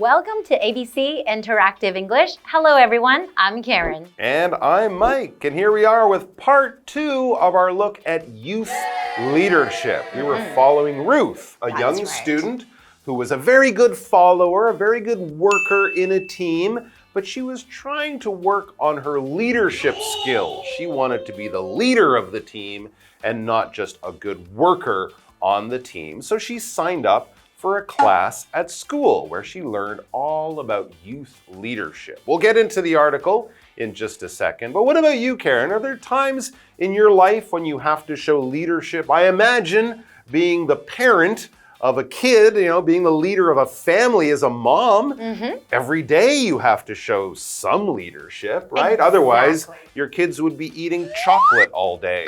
Welcome to ABC Interactive English. Hello everyone, I'm Karen. And I'm Mike, and here we are with part 2 of our look at youth leadership. We were following Ruth, a young student who was a very good follower, a very good worker in a team, but she was trying to work on her leadership skills. She wanted to be the leader of the team and not just a good worker on the team. So she signed up for a class at school where she learned all about youth leadership. We'll get into the article in just a second. But what about you, Karen? Are there times in your life when you have to show leadership? I imagine being the parent of a kid, being the leader of a family as a mom, every day you have to show some leadership, right? Exactly. Otherwise, your kids would be eating chocolate all day.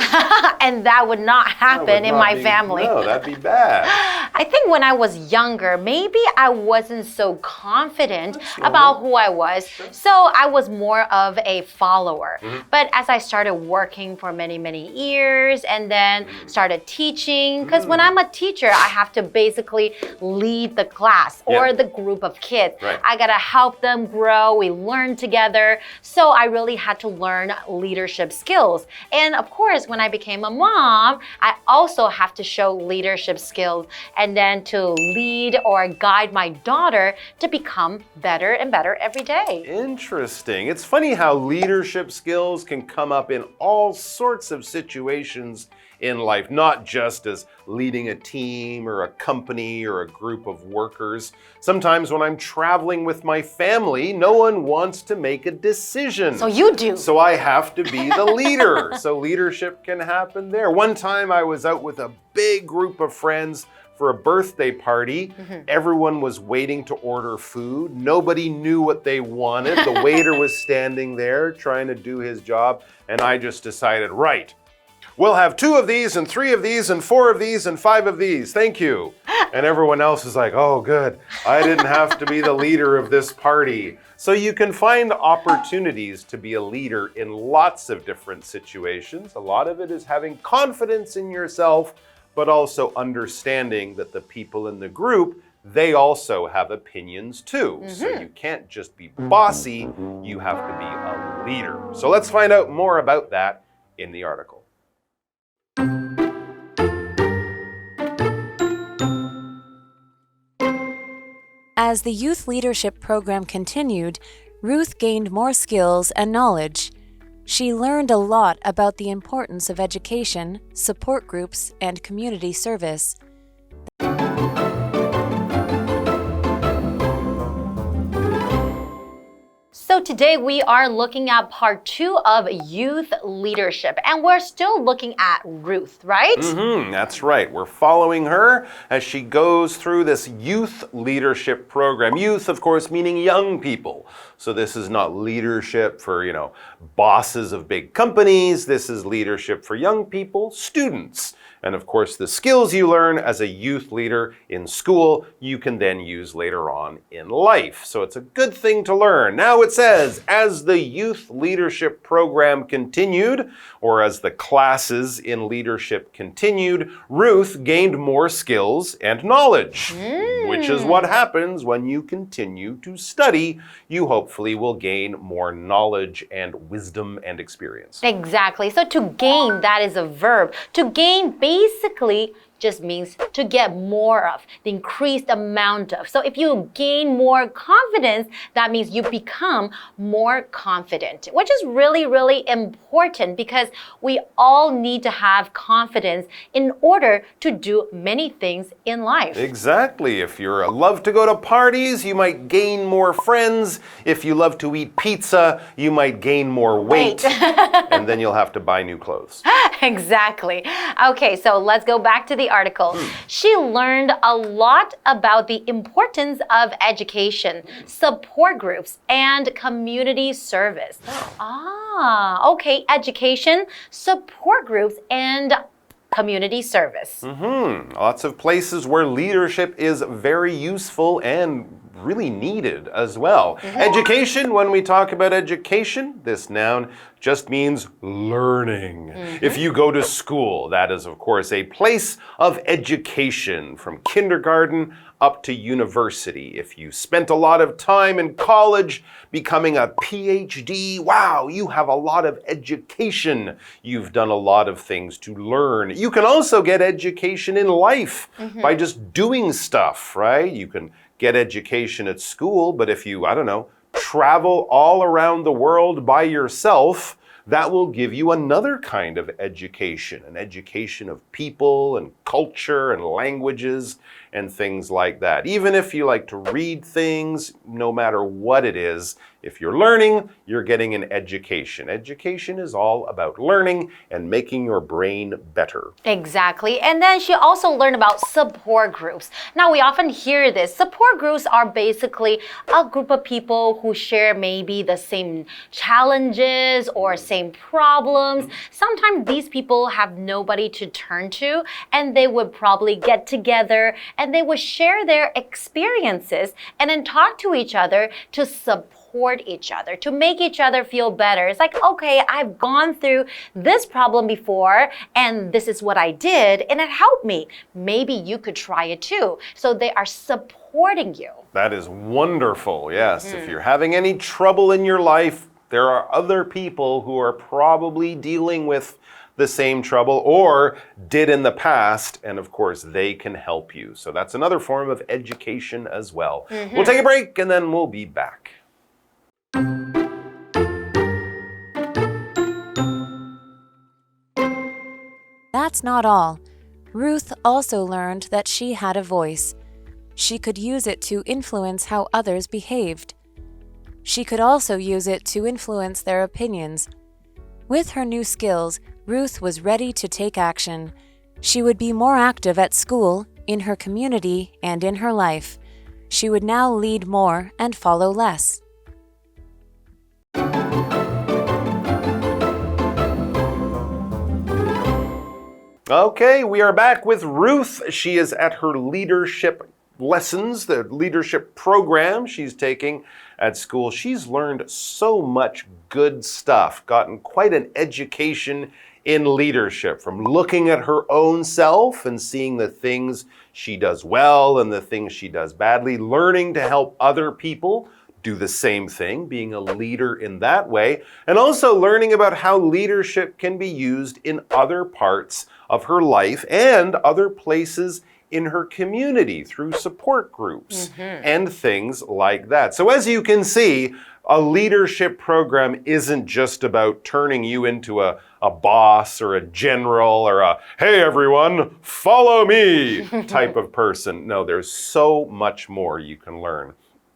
And that would not happen in my family. No, that'd be bad. I think when I was younger, maybe I wasn't so confident about who I was. So I was more of a follower. But as I started working for many, many years and then started teaching, because when I'm a teacher, I have to basically lead the class or the group of kids. Right. I gotta help them grow. We learn together. So I really had to learn leadership skills. And of course, when I became a mom, I also have to show leadership skills and then to lead or guide my daughter to become better and better every day. Interesting. It's funny how leadership skills can come up in all sorts of situations in life, not just as leading a team or a company or a group of workers. Sometimes when I'm traveling with my family, no one wants to make a decision. So you do. So I have to be the leader. So leadership can happen there. One time I was out with a big group of friends for a birthday party. Everyone was waiting to order food. Nobody knew what they wanted. The waiter was standing there trying to do his job. And I just decided, right, we'll have 2 of these and 3 of these and 4 of these and 5 of these. Thank you. And everyone else is like, oh, good. I didn't have to be the leader of this party. So you can find opportunities to be a leader in lots of different situations. A lot of it is having confidence in yourself, but also understanding that the people in the group, they also have opinions too. So you can't just be bossy, you have to be a leader. So let's find out more about that in the article. As the youth leadership program continued, Ruth gained more skills and knowledge. She learned a lot about the importance of education, support groups, and community service. So today we are looking at part 2 of youth leadership, and we're still looking at Ruth, right? That's right. We're following her as she goes through this youth leadership program. Youth, of course, meaning young people. So this is not leadership for, bosses of big companies. This is leadership for young people, students. And of course, the skills you learn as a youth leader in school, you can then use later on in life. So it's a good thing to learn. Now it says, as the youth leadership program continued, or as the classes in leadership continued, Ruth gained more skills and knowledge, which is what happens when you continue to study. You hopefully will gain more knowledge and wisdom and experience. Exactly. So to gain, that is a verb. To gain basically just means to get more of, the increased amount of. So if you gain more confidence, that means you become more confident, which is really, really important because we all need to have confidence in order to do many things in life. Exactly. If you love to go to parties, you might gain more friends. If you love to eat pizza, you might gain more weight. And then you'll have to buy new clothes. Exactly. Okay, so let's go back to the article. She learned a lot about the importance of education, support groups, and community service. Okay, education, support groups, and community service. Lots of places where leadership is very useful and really needed as well. Education, when we talk about education, this noun just means learning. If you go to school, that is, of course, a place of education from kindergarten up to university. If you spent a lot of time in college becoming a PhD, wow, you have a lot of education. You've done a lot of things to learn. You can also get education in life by just doing stuff, right? You can get education at school, but if you, I don't know, travel all around the world by yourself, that will give you another kind of education, an education of people and culture and languages and things like that. Even if you like to read things, no matter what it is, if you're learning, you're getting an education. Education is all about learning and making your brain better. Exactly. And then she also learned about support groups. Now, we often hear this. Support groups are basically a group of people who share maybe the same challenges or same problems. Sometimes these people have nobody to turn to, and they would probably get together and they would share their experiences and then talk to each other to support each other, to make each other feel better. It's like, okay, I've gone through this problem before and this is what I did and it helped me. Maybe you could try it too. So they are supporting you. That is wonderful, yes. If you're having any trouble in your life, there are other people who are probably dealing with the same trouble or did in the past, and of course they can help you. So that's another form of education as well. We'll take a break and then we'll be back. That's not all. Ruth also learned that she had a voice. She could use it to influence how others behaved. She could also use it to influence their opinions. With her new skills, Ruth was ready to take action. She would be more active at school, in her community, and in her life. She would now lead more and follow less. Okay, we are back with Ruth. She is at her leadership lessons, the leadership program she's taking at school. She's learned so much good stuff, gotten quite an education in leadership, from looking at her own self and seeing the things she does well and the things she does badly, learning to help other people do the same thing, being a leader in that way, and also learning about how leadership can be used in other parts of her life and other places in her community through support groups and things like that. So as you can see, a leadership program isn't just about turning you into a boss or a general or a, hey everyone, follow me type of person. No, there's so much more you can learn.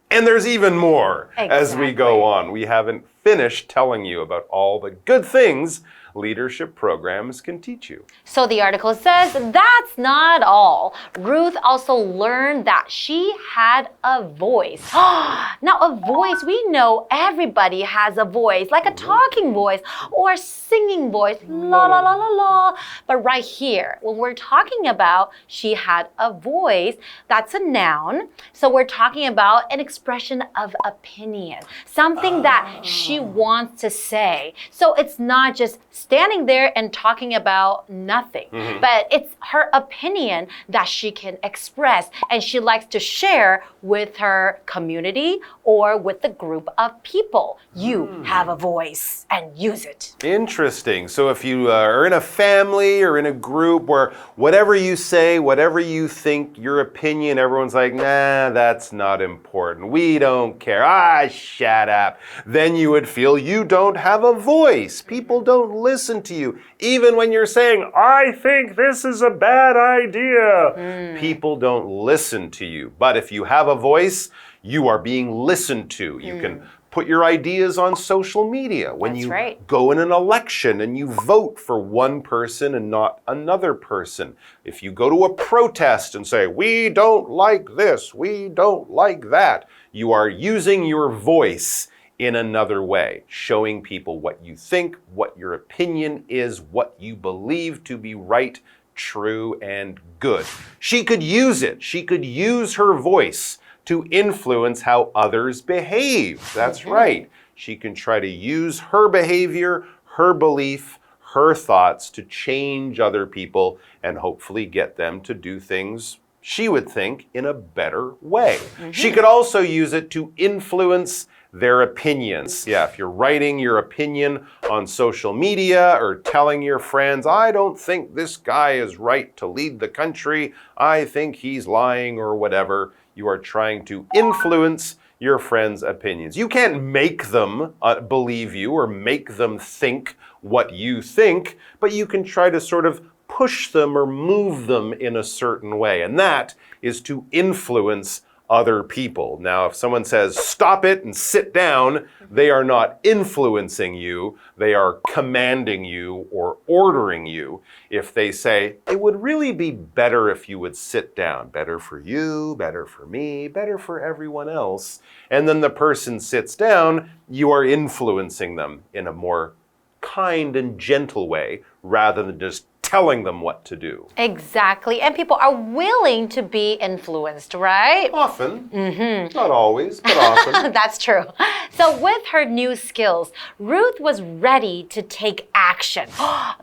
And there's even more as we go on. We haven't finished telling you about all the good things leadership programs can teach you. So the article says that's not all. Ruth also learned that she had a voice. Now a voice, we know everybody has a voice, like a talking voice or a singing voice, la la la la la. But right here, when we're talking about she had a voice, that's a noun. So we're talking about an expression of opinion, something that she wants to say. So it's not just standing there and talking about nothing, but it's her opinion that she can express and she likes to share with her community or with the group of people. You have a voice and use it. Interesting. So if you are in a family or in a group where whatever you say, whatever you think, your opinion, everyone's like, nah, that's not important. We don't care. Shut up. Then you would feel you don't have a voice. People don't listen to you. Even when you're saying, I think this is a bad idea. People don't listen to you. But if you have a voice, you are being listened to. You can put your ideas on social media. When you go in an election and you vote for one person and not another person. If you go to a protest and say, we don't like this, we don't like that, you are using your voice in another way, showing people what you think, what your opinion is, what you believe to be right, true, and good. She could use it. She could use her voice to influence how others behave. That's right. She can try to use her behavior, her belief, her thoughts to change other people and hopefully get them to do things she would think in a better way. She could also use it to influence their opinions. Yeah, if you're writing your opinion on social media or telling your friends, I don't think this guy is right to lead the country, I think he's lying or whatever, you are trying to influence your friends' opinions. You can't make them believe you or make them think what you think, but you can try to sort of push them or move them in a certain way, and that is to influence other people. Now, if someone says, stop it and sit down, they are not influencing you, they are commanding you or ordering you. If they say, it would really be better if you would sit down, better for you, better for me, better for everyone else, and then the person sits down, you are influencing them in a more kind and gentle way rather than just telling them what to do. Exactly. And people are willing to be influenced, right? Often. Not always, but often. That's true. So with her new skills, Ruth was ready to take action.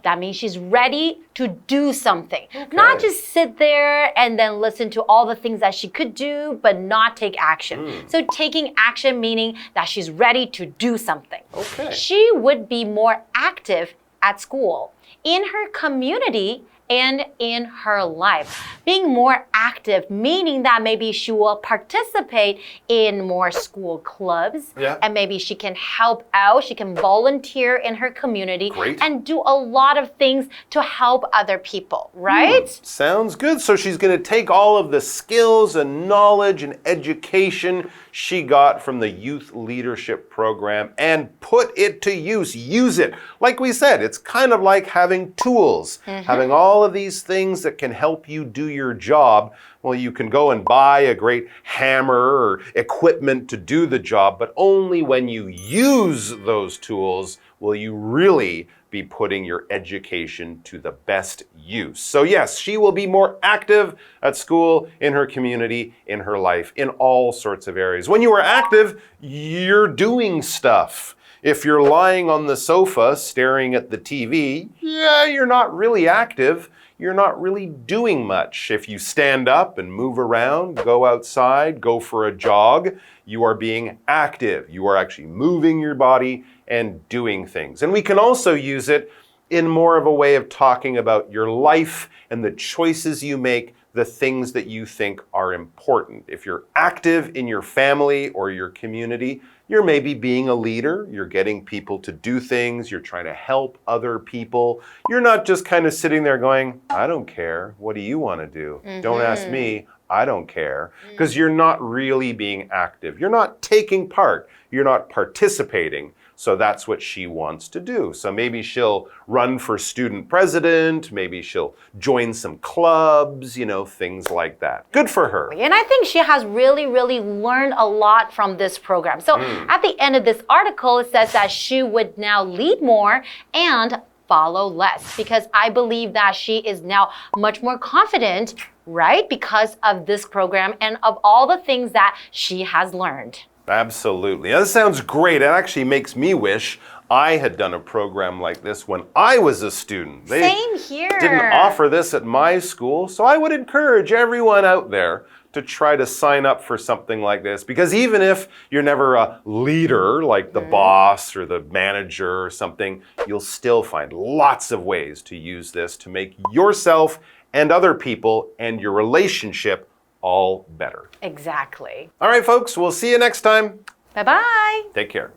That means she's ready to do something. Okay. Not just sit there and then listen to all the things that she could do, but not take action. So taking action meaning that she's ready to do something. Okay. She would be more active at school, in her community, and in her life. Being more active, meaning that maybe she will participate in more school clubs, and maybe she can help out, she can volunteer in her community, and do a lot of things to help other people, right? Sounds good. So she's going to take all of the skills and knowledge and education she got from the youth leadership program and put it to use. Use it. Like we said, it's kind of like having tools, having all of these things that can help you do your job. Well, you can go and buy a great hammer or equipment to do the job, but only when you use those tools will you really be putting your education to the best use. So yes, she will be more active at school, in her community, in her life, in all sorts of areas. When you are active, you're doing stuff. If you're lying on the sofa staring at the TV, you're not really active. You're not really doing much. If you stand up and move around, go outside, go for a jog, you are being active. You are actually moving your body and doing things. And we can also use it in more of a way of talking about your life and the choices you make, the things that you think are important. If you're active in your family or your community, you're maybe being a leader, you're getting people to do things, you're trying to help other people. You're not just kind of sitting there going, I don't care, what do you want to do? Don't ask me, I don't care. Because you're not really being active. You're not taking part, you're not participating. So that's what she wants to do. So maybe she'll run for student president, maybe she'll join some clubs, you know, things like that. Good for her. And I think she has really learned a lot from this program. So at the end of this article, it says that she would now lead more and follow less, because I believe that she is now much more confident, right? Because of this program and of all the things that she has learned. Absolutely. Now, this sounds great. It actually makes me wish I had done a program like this when I was a student. They Same here. Didn't offer this at my school, so I would encourage everyone out there to try to sign up for something like this, because even if you're never a leader like the boss or the manager or something, you'll still find lots of ways to use this to make yourself and other people and your relationship all better. Exactly. All right, folks, we'll see you next time. Bye-bye. Take care.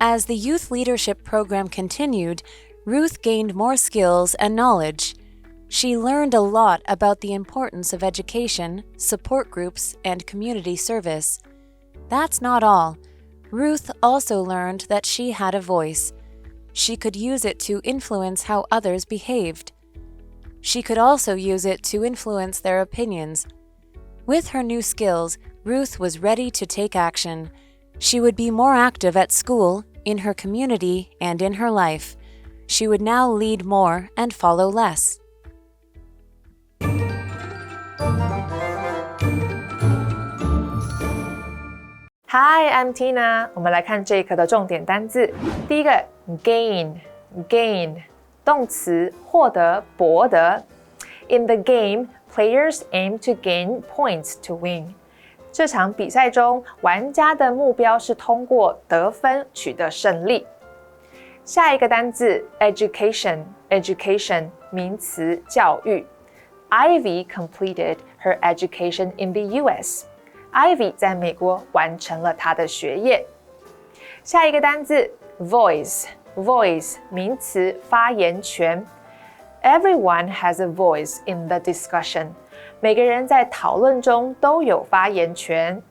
As the youth leadership program continued, Ruth gained more skills and knowledge. She learned a lot about the importance of education, support groups, and community service. That's not all. Ruth also learned that she had a voice. She could use it to influence how others behaved. She could also use it to influence their opinions. With her new skills, Ruth was ready to take action. She would be more active at school, in her community, and in her life. She would now lead more and follow less. Hi, I'm Tina. 我们来看这一课的重点单字。第一个 gain，动词获得、博得。In the game, players aim to gain points to win. 这场比赛中，玩家的目标是通过得分取得胜利。下一个单字 education 名词教育。Ivy completed her education in the US. Ivy 在美国完成了她的学业。下一个单字 voice 名词发言权。Everyone has a voice in the discussion. 每个人在讨论中都有发言权。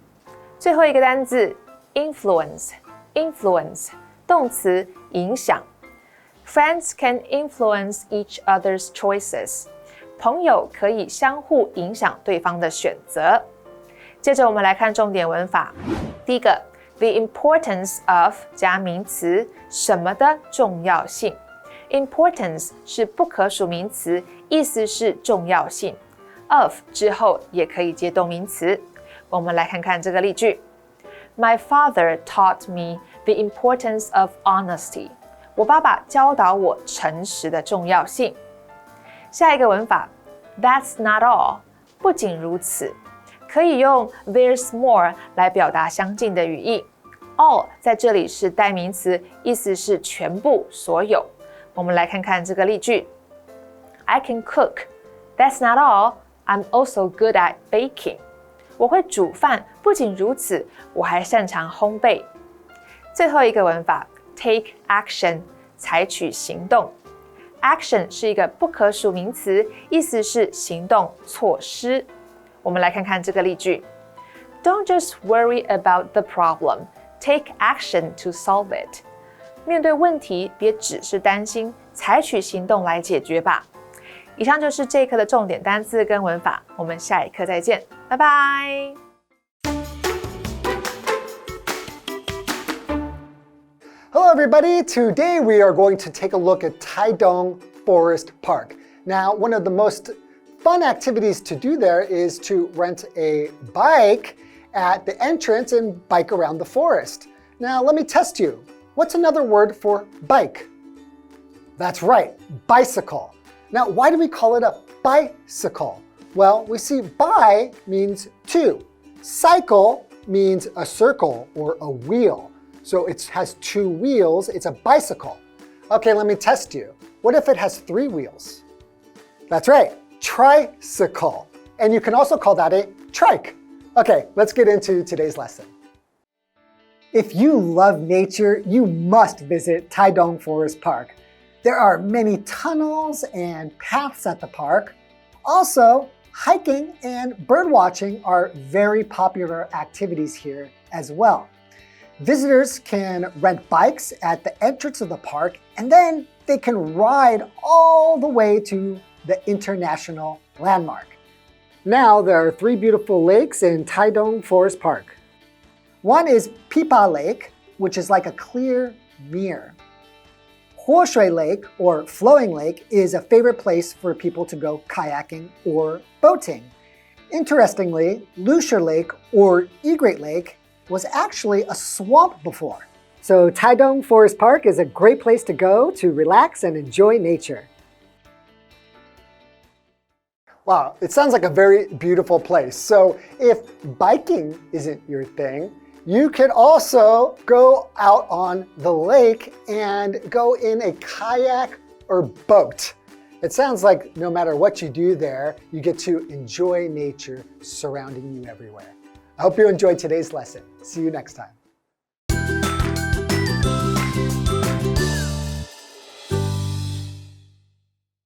最后一个单字 influence 动词影响。Friends can influence each other's choices. 朋友可以相互影响对方的选择。接着我们来看重点文法。第一个 the importance of 加名词什么的重要性。Importance 是不可数名词，意思是重要性。of 之后也可以接动名词。我们来看看这个例句。My father taught me the importance of honesty. 我爸爸教导我诚实的重要性。下一个文法 That's not all. 不仅如此，可以用 There's more 来表达相近的语义。All 在这里是代名词，意思是全部、所有。我们来看看这个例句。I can cook. That's not all. I'm also good at baking. 我会煮饭，不仅如此，我还擅长烘焙。最后一个文法 take action 采取行动。Action 是一个不可数名词，意思是行动、措施。我们来看看这个例句。Don't just worry about the problem. Take action to solve it. 面对问题，别只是担心，采取行动来解决吧。以上就是这一课的重点单字跟文法，我们下一课再见，拜拜。Hello everybody, today we are going to take a look at Taitung Forest Park. Now, one of the most fun activities to do there is to rent a bike at the entrance and bike around the forest. Now, let me test you. What's another word for bike? That's right, bicycle. Now, why do we call it a bicycle? Well, we see bi means two. Cycle means a circle or a wheel. So it has two wheels, it's a bicycle. Okay, let me test you. What if it has three wheels? That's right, tricycle. And you can also call that a trike. Okay, let's get into today's lesson. If you love nature, you must visit Taitung Forest Park. There are many tunnels and paths at the park. Also, hiking and birdwatching are very popular activities here as well. Visitors can rent bikes at the entrance of the park, and then they can ride all the way to the international landmark. Now, there are three beautiful lakes in Taitung Forest Park. One is Pipa Lake, which is like a clear mirror. Huoshui Lake, or Flowing Lake, is a favorite place for people to go kayaking or boating. Interestingly, Lusher Lake, or Egret Lake, was actually a swamp before. So Taitung Forest Park is a great place to go to relax and enjoy nature. Wow, it sounds like a very beautiful place. So if biking isn't your thing, you could also go out on the lake and go in a kayak or boat. It sounds like no matter what you do there, you get to enjoy nature surrounding you everywhere. I hope you enjoyed today's lesson. See you next time.